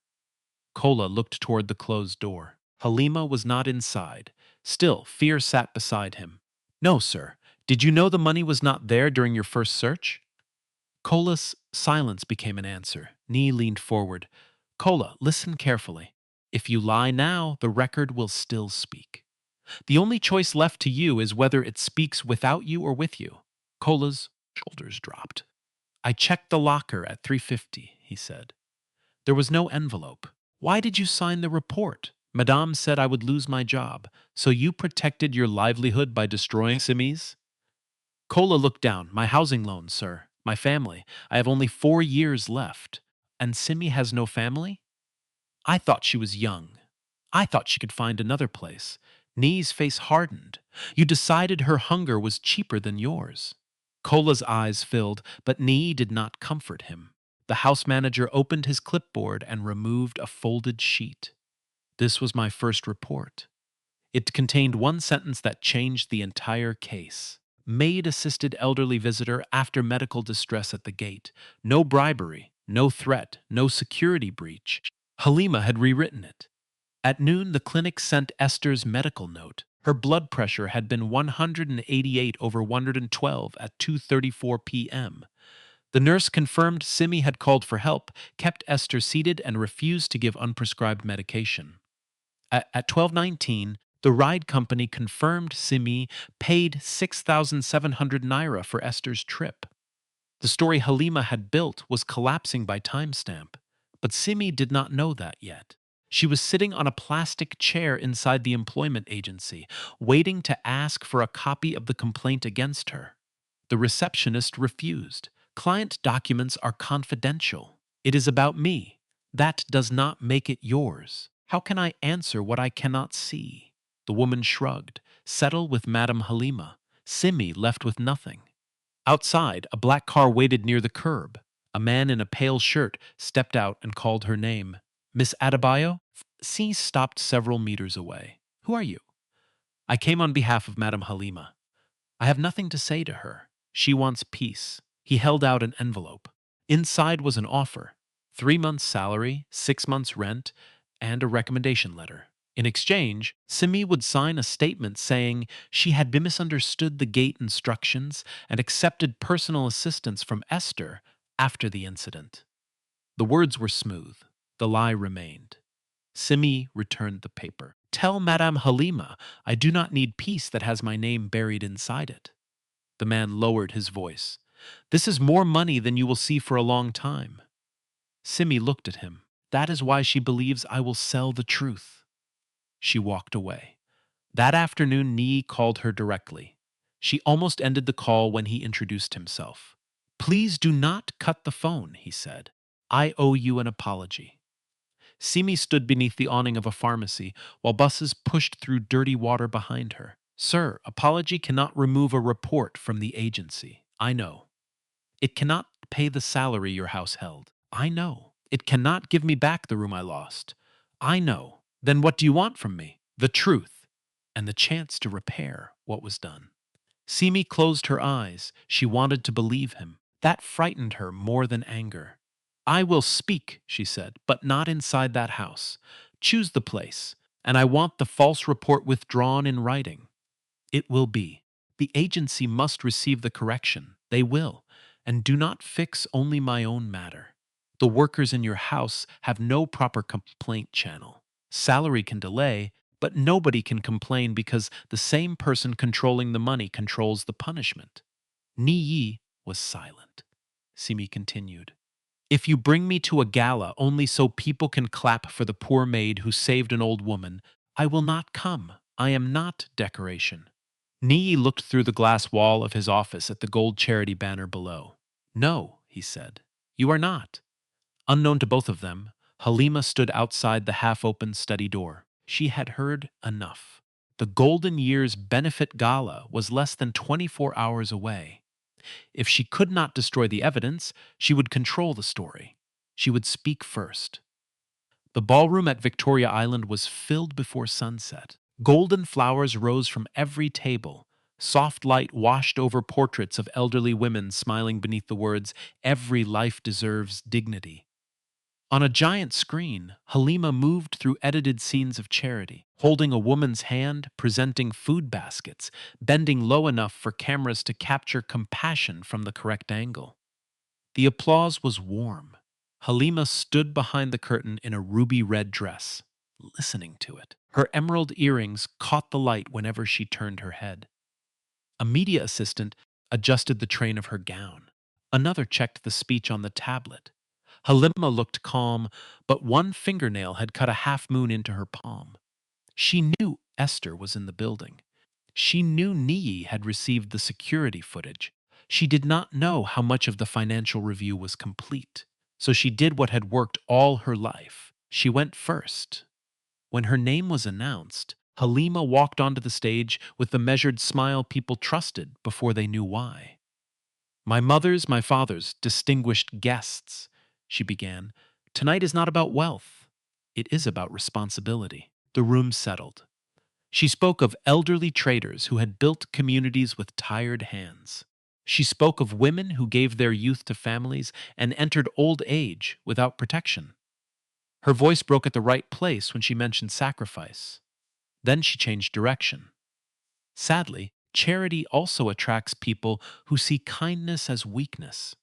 Kola looked toward the closed door. Halima was not inside. Still, fear sat beside him. No, sir. Did you know the money was not there during your first search? Kola's silence became an answer. Ni leaned forward. Kola, listen carefully. If you lie now, the record will still speak. The only choice left to you is whether it speaks without you or with you. Kola's shoulders dropped. I checked the locker at 3:50, he said. There was no envelope. Why did you sign the report? Madame said I would lose my job, so you protected your livelihood by destroying Simi's? Kola looked down. My housing loan, sir. My family. I have only 4 years left. And Simi has no family? I thought she was young. I thought she could find another place. Ni's face hardened. You decided her hunger was cheaper than yours. Kola's eyes filled, but Ni did not comfort him. The house manager opened his clipboard and removed a folded sheet. This was my first report. It contained one sentence that changed the entire case. Maid assisted elderly visitor after medical distress at the gate. No bribery, no threat, no security breach. Halima had rewritten it. At noon, the clinic sent Esther's medical note. Her blood pressure had been 188 over 112 at 2:34 p.m. The nurse confirmed Simi had called for help, kept Esther seated, and refused to give unprescribed medication. At 12:19, the ride company confirmed Simi paid 6,700 naira for Esther's trip. The story Halima had built was collapsing by timestamp, but Simi did not know that yet. She was sitting on a plastic chair inside the employment agency, waiting to ask for a copy of the complaint against her. The receptionist refused. Client documents are confidential. It is about me. That does not make it yours. How can I answer what I cannot see? The woman shrugged. Settle with Madame Halima. Simi left with nothing. Outside, a black car waited near the curb. A man in a pale shirt stepped out and called her name. Miss Adebayo? C stopped several meters away. Who are you? I came on behalf of Madame Halima. I have nothing to say to her. She wants peace. He held out an envelope. Inside was an offer. 3 months' salary, 6 months' rent, and a recommendation letter. In exchange, Simi would sign a statement saying she had misunderstood the gate instructions and accepted personal assistance from Esther after the incident. The words were smooth. The lie remained. Simi returned the paper. Tell Madame Halima I do not need peace that has my name buried inside it. The man lowered his voice. This is more money than you will see for a long time. Simi looked at him. That is why she believes I will sell the truth. She walked away. That afternoon, Ni called her directly. She almost ended the call when he introduced himself. Please do not cut the phone, he said. I owe you an apology. Simi stood beneath the awning of a pharmacy while buses pushed through dirty water behind her. Sir, apology cannot remove a report from the agency. I know. It cannot pay the salary your house held. I know. It cannot give me back the room I lost. I know. Then what do you want from me? The truth, and the chance to repair what was done. Simi closed her eyes. She wanted to believe him. That frightened her more than anger. I will speak, she said, but not inside that house. Choose the place, and I want the false report withdrawn in writing. It will be. The agency must receive the correction. They will. And do not fix only my own matter. The workers in your house have no proper complaint channel. Salary can delay, but nobody can complain because the same person controlling the money controls the punishment. Niyi was silent. Simi continued. If you bring me to a gala only so people can clap for the poor maid who saved an old woman, I will not come. I am not decoration. Nii looked through the glass wall of his office at the gold charity banner below. No, he said, you are not. Unknown to both of them, Halima stood outside the half-open study door. She had heard enough. The Golden Years benefit gala was less than 24 hours away. If she could not destroy the evidence, she would control the story. She would speak first. The ballroom at Victoria Island was filled before sunset. Golden flowers rose from every table. Soft light washed over portraits of elderly women smiling beneath the words, "Every life deserves dignity." On a giant screen, Halima moved through edited scenes of charity, holding a woman's hand, presenting food baskets, bending low enough for cameras to capture compassion from the correct angle. The applause was warm. Halima stood behind the curtain in a ruby red dress, listening to it. Her emerald earrings caught the light whenever she turned her head. A media assistant adjusted the train of her gown. Another checked the speech on the tablet. Halima looked calm, but one fingernail had cut a half moon into her palm. She knew Esther was in the building. She knew Nii had received the security footage. She did not know how much of the financial review was complete. So she did what had worked all her life. She went first. When her name was announced, Halima walked onto the stage with the measured smile people trusted before they knew why. My mother's, my father's, distinguished guests, she began. Tonight is not about wealth. It is about responsibility. The room settled. She spoke of elderly traders who had built communities with tired hands. She spoke of women who gave their youth to families and entered old age without protection. Her voice broke at the right place when she mentioned sacrifice. Then she changed direction. Sadly, charity also attracts people who see kindness as weakness.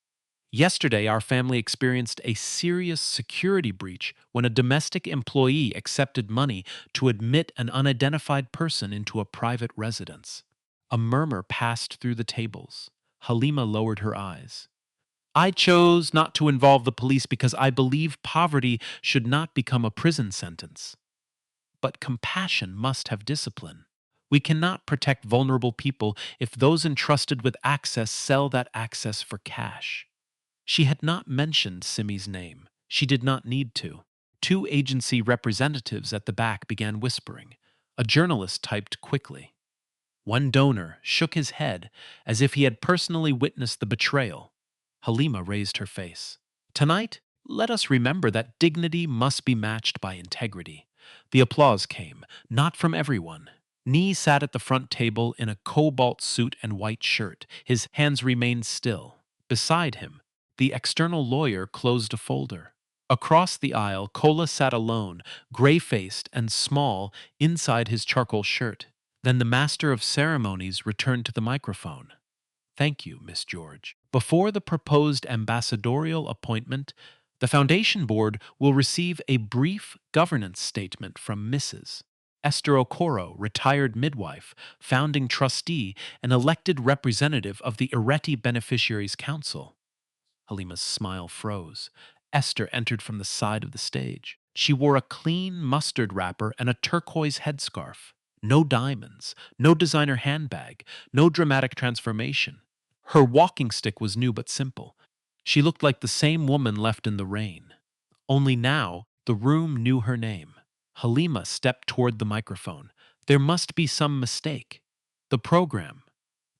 Yesterday, our family experienced a serious security breach when a domestic employee accepted money to admit an unidentified person into a private residence. A murmur passed through the tables. Halima lowered her eyes. I chose not to involve the police because I believe poverty should not become a prison sentence. But compassion must have discipline. We cannot protect vulnerable people if those entrusted with access sell that access for cash. She had not mentioned Simi's name. She did not need to. Two agency representatives at the back began whispering. A journalist typed quickly. One donor shook his head as if he had personally witnessed the betrayal. Halima raised her face. Tonight, let us remember that dignity must be matched by integrity. The applause came, not from everyone. Nee sat at the front table in a cobalt suit and white shirt. His hands remained still. Beside him, the external lawyer closed a folder. Across the aisle, Kola sat alone, gray-faced and small, inside his charcoal shirt. Then the master of ceremonies returned to the microphone. Thank you, Miss George. Before the proposed ambassadorial appointment, the Foundation Board will receive a brief governance statement from Mrs. Esther Okoro, retired midwife, founding trustee, and elected representative of the Ireti Beneficiaries Council. Halima's smile froze. Esther entered from the side of the stage. She wore a clean mustard wrapper and a turquoise headscarf. No diamonds, no designer handbag, no dramatic transformation. Her walking stick was new but simple. She looked like the same woman left in the rain. Only now, the room knew her name. Halima stepped toward the microphone. There must be some mistake. The program.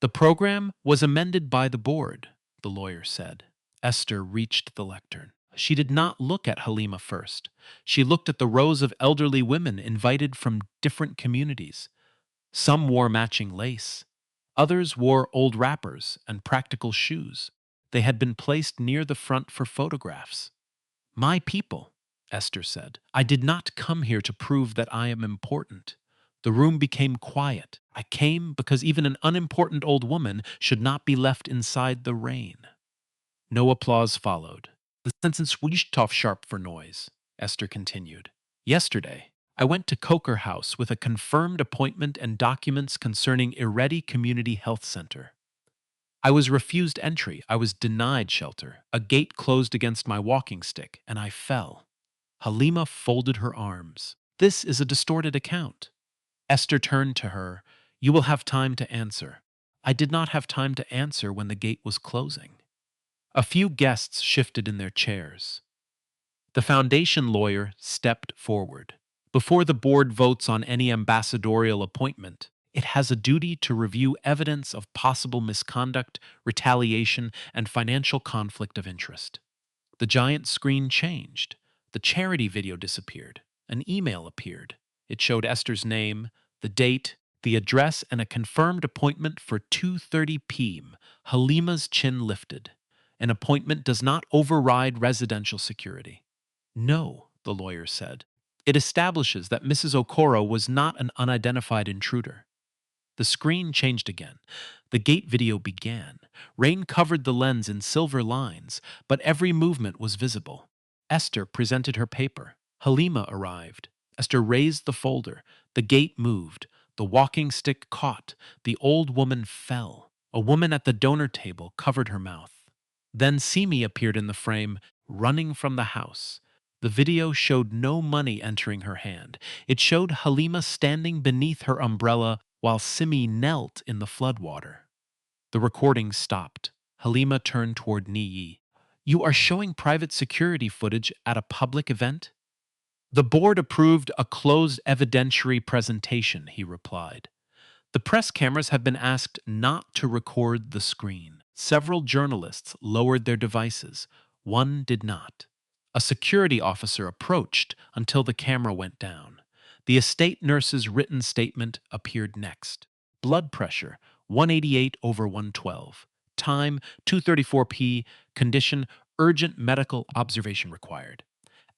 The program was amended by the board, the lawyer said. Esther reached the lectern. She did not look at Halima first. She looked at the rows of elderly women invited from different communities. Some wore matching lace. Others wore old wrappers and practical shoes. They had been placed near the front for photographs. My people, Esther said. I did not come here to prove that I am important. The room became quiet. I came because even an unimportant old woman should not be left inside the rain. No applause followed. The sentence wheezed off sharp for noise. Esther continued. Yesterday, I went to Coker House with a confirmed appointment and documents concerning Ireti Community Health Center. I was refused entry. I was denied shelter. A gate closed against my walking stick, and I fell. Halima folded her arms. This is a distorted account. Esther turned to her. You will have time to answer. I did not have time to answer when the gate was closing. A few guests shifted in their chairs. The foundation lawyer stepped forward. Before the board votes on any ambassadorial appointment, it has a duty to review evidence of possible misconduct, retaliation, and financial conflict of interest. The giant screen changed. The charity video disappeared. An email appeared. It showed Esther's name, the date, the address, and a confirmed appointment for 2:30 p.m. Halima's chin lifted. An appointment does not override residential security. No, the lawyer said. It establishes that Mrs. Okoro was not an unidentified intruder. The screen changed again. The gate video began. Rain covered the lens in silver lines, but every movement was visible. Esther presented her paper. Halima arrived. Esther raised the folder. The gate moved. The walking stick caught. The old woman fell. A woman at the donor table covered her mouth. Then Simi appeared in the frame, running from the house. The video showed no money entering her hand. It showed Halima standing beneath her umbrella while Simi knelt in the floodwater. The recording stopped. Halima turned toward Niyi. You are showing private security footage at a public event? The board approved a closed evidentiary presentation, he replied. The press cameras have been asked not to record the screen. Several journalists lowered their devices. One did not. A security officer approached until the camera went down. The estate nurse's written statement appeared next. Blood pressure, 188/112. Time, 2:34 p. Condition, urgent medical observation required.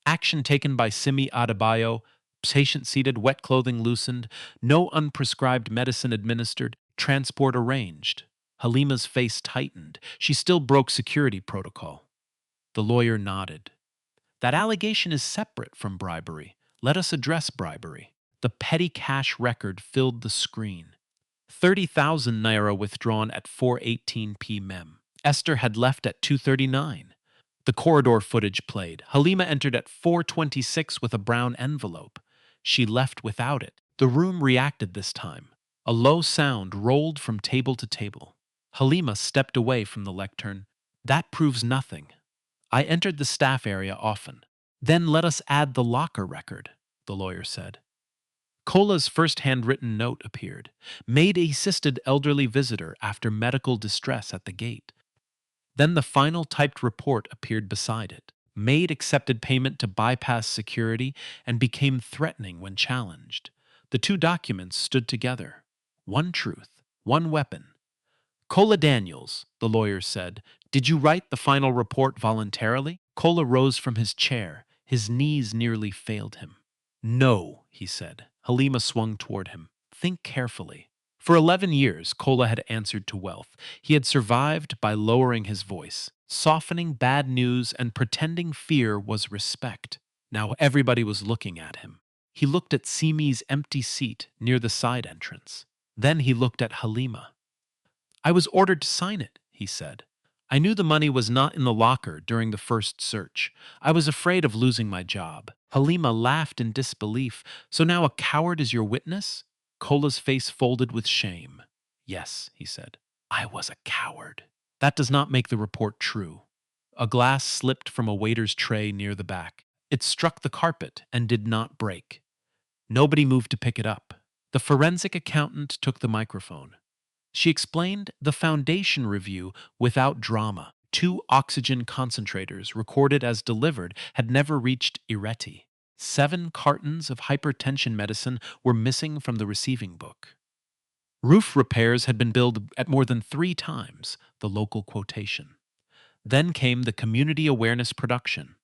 Action taken by Simi Adebayo. Patient seated, wet clothing loosened. No unprescribed medicine administered. Transport arranged. Halima's face tightened. She still broke security protocol. The lawyer nodded. That allegation is separate from bribery. Let us address bribery. The petty cash record filled the screen. 30,000 naira withdrawn at 4:18 p.m. Esther had left at 2:39. The corridor footage played. Halima entered at 4:26 with a brown envelope. She left without it. The room reacted this time. A low sound rolled from table to table. Halima stepped away from the lectern. That proves nothing. I entered the staff area often. Then let us add the locker record, the lawyer said. Kola's first handwritten note appeared. Maid assisted elderly visitor after medical distress at the gate. Then the final typed report appeared beside it. Maid accepted payment to bypass security and became threatening when challenged. The two documents stood together. One truth, one weapon. Kola Daniels, the lawyer said, did you write the final report voluntarily? Kola rose from his chair. His knees nearly failed him. No, he said. Halima swung toward him. Think carefully. For 11 years, Kola had answered to wealth. He had survived by lowering his voice, softening bad news, and pretending fear was respect. Now everybody was looking at him. He looked at Simi's empty seat near the side entrance. Then he looked at Halima. I was ordered to sign it, he said. I knew the money was not in the locker during the first search. I was afraid of losing my job. Halima laughed in disbelief. So now a coward is your witness? Kola's face folded with shame. Yes, he said. I was a coward. That does not make the report true. A glass slipped from a waiter's tray near the back. It struck the carpet and did not break. Nobody moved to pick it up. The forensic accountant took the microphone. She explained the foundation review without drama. 2 oxygen concentrators recorded as delivered had never reached Ireti. 7 cartons of hypertension medicine were missing from the receiving book. Roof repairs had been billed at more than 3 times the local quotation. Then came the community awareness production.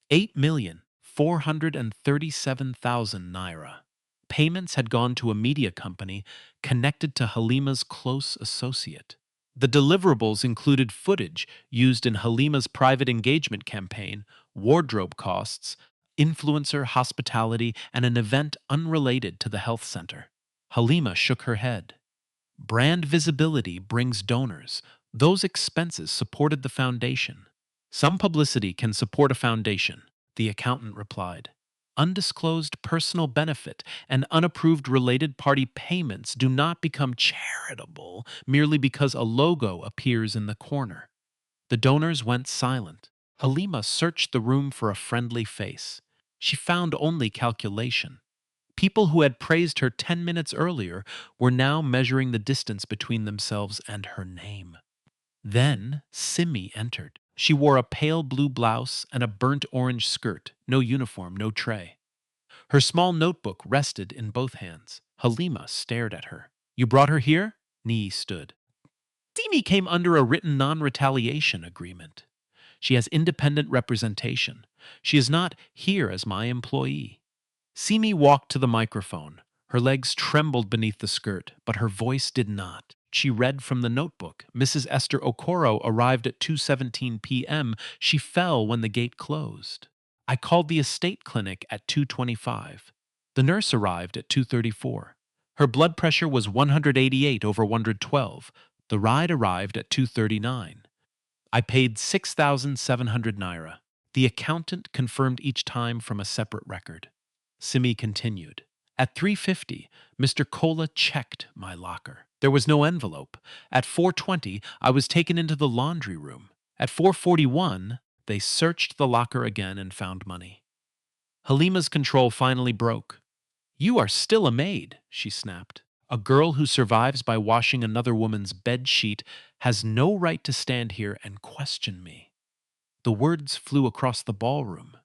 8,437,000 naira. Payments had gone to a media company connected to Halima's close associate. The deliverables included footage used in Halima's private engagement campaign, wardrobe costs, influencer hospitality, and an event unrelated to the health center. Halima shook her head. Brand visibility brings donors, Those expenses supported the foundation. Some publicity can support a foundation, the accountant replied. Undisclosed personal benefit and unapproved related party payments do not become charitable merely because a logo appears in the corner. The donors went silent. Halima searched the room for a friendly face. She found only calculation. People who had praised her 10 minutes earlier were now measuring the distance between themselves and her name. Then Simi entered. She wore a pale blue blouse and a burnt orange skirt, no uniform, no tray. Her small notebook rested in both hands. Halima stared at her. You brought her here? Nee stood. Simi came under a written non-retaliation agreement. She has independent representation. She is not here as my employee. Simi walked to the microphone. Her legs trembled beneath the skirt, but her voice did not. She read from the notebook. Mrs. Esther Okoro arrived at 2:17 p.m. She fell when the gate closed. I called the estate clinic at 2:25. The nurse arrived at 2:34. Her blood pressure was 188 over 112. The ride arrived at 2:39. I paid 6,700 naira. The accountant confirmed each time from a separate record. Simi continued. At 3:50, Mr. Kola checked my locker. There was no envelope. At 4:20, I was taken into the laundry room. At 4:41, they searched the locker again and found money. Halima's control finally broke. You are still a maid, she snapped. A girl who survives by washing another woman's bed sheet has no right to stand here and question me. The words flew across the ballroom.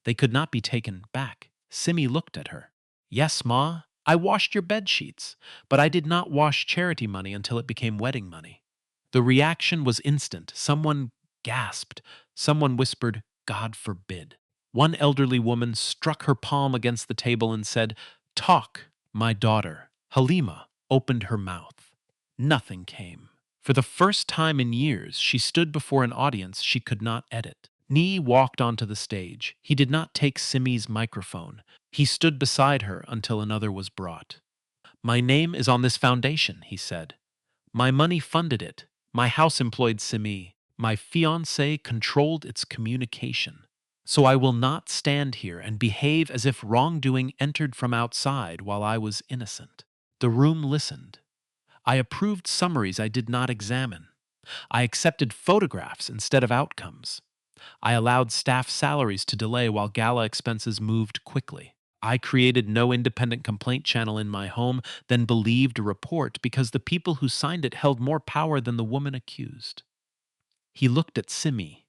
They could not be taken back. Simi looked at her. Yes, Ma, I washed your bed sheets, but I did not wash charity money until it became wedding money. The reaction was instant. Someone gasped. Someone whispered, God forbid. One elderly woman struck her palm against the table and said, Talk, my daughter. Halima opened her mouth. Nothing came. For the first time in years, she stood before an audience she could not edit. Nee walked onto the stage. He did not take Simi's microphone. He stood beside her until another was brought. My name is on this foundation, he said. My money funded it. My house employed Simi. My fiancée controlled its communication. So I will not stand here and behave as if wrongdoing entered from outside while I was innocent. The room listened. I approved summaries I did not examine. I accepted photographs instead of outcomes. I allowed staff salaries to delay while gala expenses moved quickly. I created no independent complaint channel in my home, then believed a report because the people who signed it held more power than the woman accused. He looked at Simi.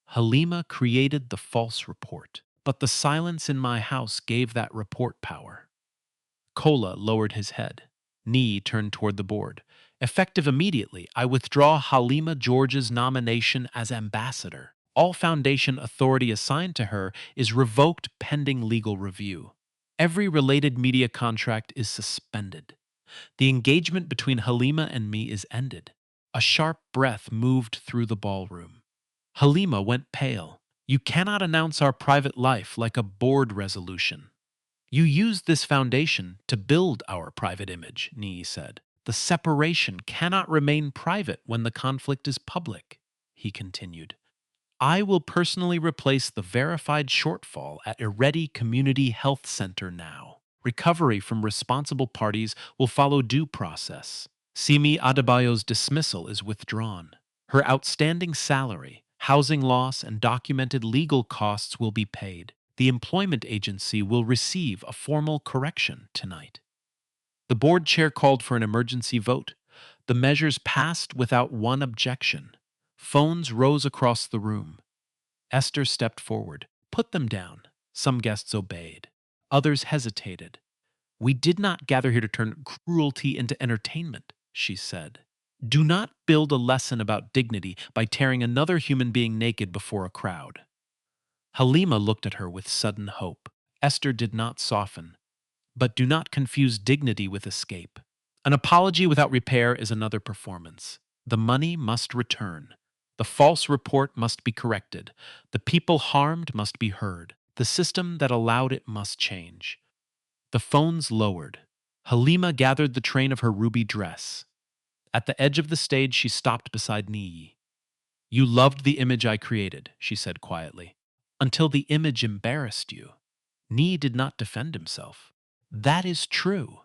Halima created the false report, but the silence in my house gave that report power. Kola lowered his head. Nee turned toward the board. Effective immediately, I withdraw Halima George's nomination as ambassador. All foundation authority assigned to her is revoked pending legal review. Every related media contract is suspended. The engagement between Halima and me is ended. A sharp breath moved through the ballroom. Halima went pale. You cannot announce our private life like a board resolution. You used this foundation to build our private image, Nee said. The separation cannot remain private when the conflict is public, he continued. I will personally replace the verified shortfall at Iredi Community Health Center now. Recovery from responsible parties will follow due process. Simi Adebayo's dismissal is withdrawn. Her outstanding salary, housing loss, and documented legal costs will be paid. The employment agency will receive a formal correction tonight. The board chair called for an emergency vote. The measures passed without one objection. Phones rose across the room. Esther stepped forward. Put them down. Some guests obeyed. Others hesitated. We did not gather here to turn cruelty into entertainment, she said. Do not build a lesson about dignity by tearing another human being naked before a crowd. Halima looked at her with sudden hope. Esther did not soften. But do not confuse dignity with escape. An apology without repair is another performance. The money must return. The false report must be corrected. The people harmed must be heard. The system that allowed it must change. The phones lowered. Halima gathered the train of her ruby dress. At the edge of the stage, she stopped beside Nii. You loved the image I created, she said quietly, until the image embarrassed you. Nii did not defend himself. That is true.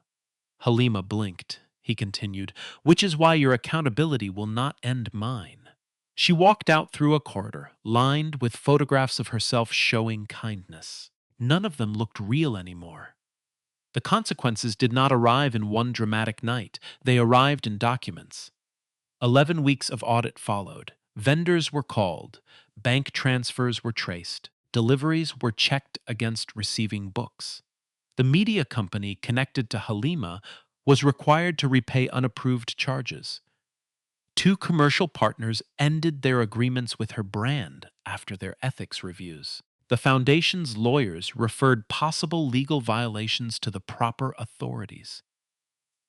Halima blinked. He continued, which is why your accountability will not end mine. She walked out through a corridor, lined with photographs of herself showing kindness. None of them looked real anymore. The consequences did not arrive in one dramatic night. They arrived in documents. 11 weeks of audit followed. Vendors were called. Bank transfers were traced. Deliveries were checked against receiving books. The media company connected to Halima was required to repay unapproved charges. Two commercial partners ended their agreements with her brand after their ethics reviews. The foundation's lawyers referred possible legal violations to the proper authorities.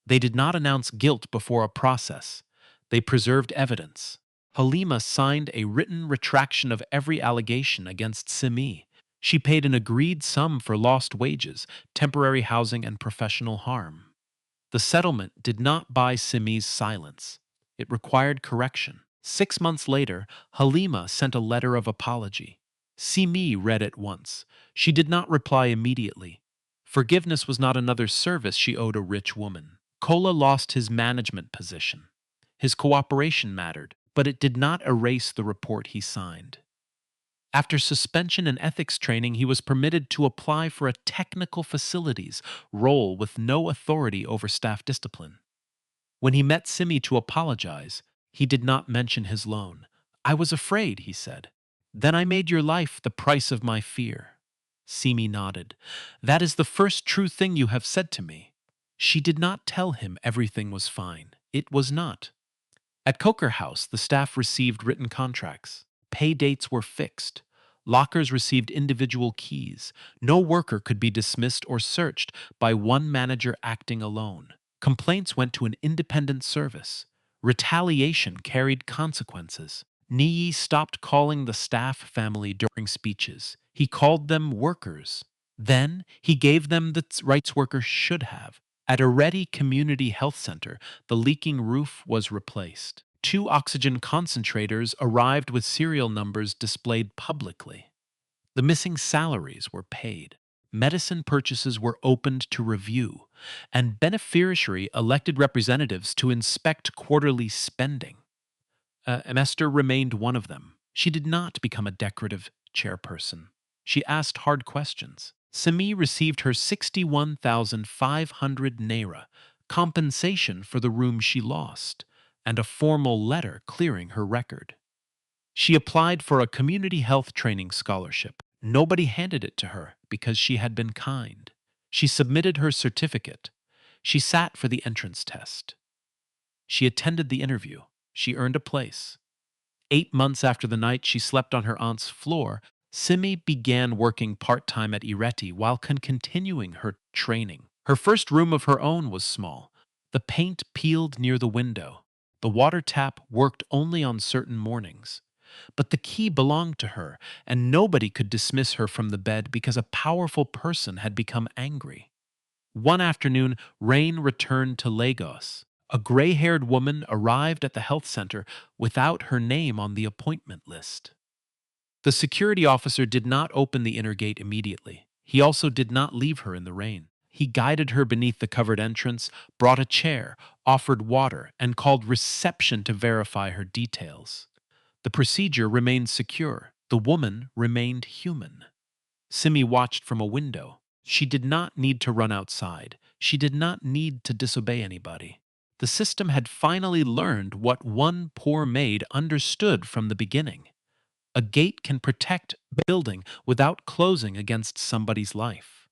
They did not announce guilt before a process. They preserved evidence. Halima signed a written retraction of every allegation against Simi. She paid an agreed sum for lost wages, temporary housing, and professional harm. The settlement did not buy Simi's silence. It required correction. 6 months later, Halima sent a letter of apology. Simi read it once. She did not reply immediately. Forgiveness was not another service she owed a rich woman. Kola lost his management position. His cooperation mattered, but it did not erase the report he signed. After suspension and ethics training, he was permitted to apply for a technical facilities role with no authority over staff discipline. When he met Simi to apologize, he did not mention his loan. I was afraid, he said. Then I made your life the price of my fear. Simi nodded. That is the first true thing you have said to me. She did not tell him everything was fine. It was not. At Coker House, the staff received written contracts. Pay dates were fixed. Lockers received individual keys. No worker could be dismissed or searched by one manager acting alone. Complaints went to an independent service. Retaliation carried consequences. Nii stopped calling the staff family during speeches. He called them workers. Then he gave them the rights workers should have. At a Ready Community Health Center, the leaking roof was replaced. 2 oxygen concentrators arrived with serial numbers displayed publicly. The missing salaries were paid. Medicine purchases were opened to review, and beneficiary elected representatives to inspect quarterly spending. Esther remained one of them. She did not become a decorative chairperson. She asked hard questions. Simi received her 61,500 naira, compensation for the room she lost, and a formal letter clearing her record. She applied for a community health training scholarship. Nobody handed it to her because she had been kind. She submitted her certificate. She sat for the entrance test. She attended the interview. She earned a place. 8 months after the night she slept on her aunt's floor, Simi began working part-time at Ireti while continuing her training. Her first room of her own was small. The paint peeled near the window. The water tap worked only on certain mornings. But the key belonged to her, and nobody could dismiss her from the bed because a powerful person had become angry. One afternoon, Rain returned to Lagos. A gray-haired woman arrived at the health center without her name on the appointment list. The security officer did not open the inner gate immediately. He also did not leave her in the rain. He guided her beneath the covered entrance, brought a chair, offered water, and called reception to verify her details. The procedure remained secure. The woman remained human. Simi watched from a window. She did not need to run outside. She did not need to disobey anybody. The system had finally learned what one poor maid understood from the beginning. A gate can protect a building without closing against somebody's life.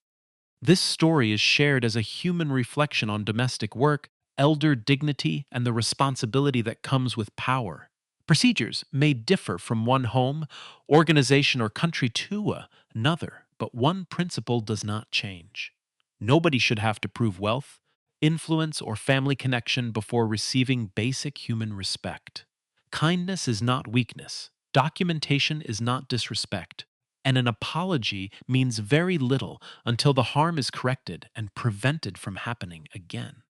This story is shared as a human reflection on domestic work, elder dignity, and the responsibility that comes with power. Procedures may differ from one home, organization, or country to another, but one principle does not change. Nobody should have to prove wealth, influence, or family connection before receiving basic human respect. Kindness is not weakness. Documentation is not disrespect. And an apology means very little until the harm is corrected and prevented from happening again.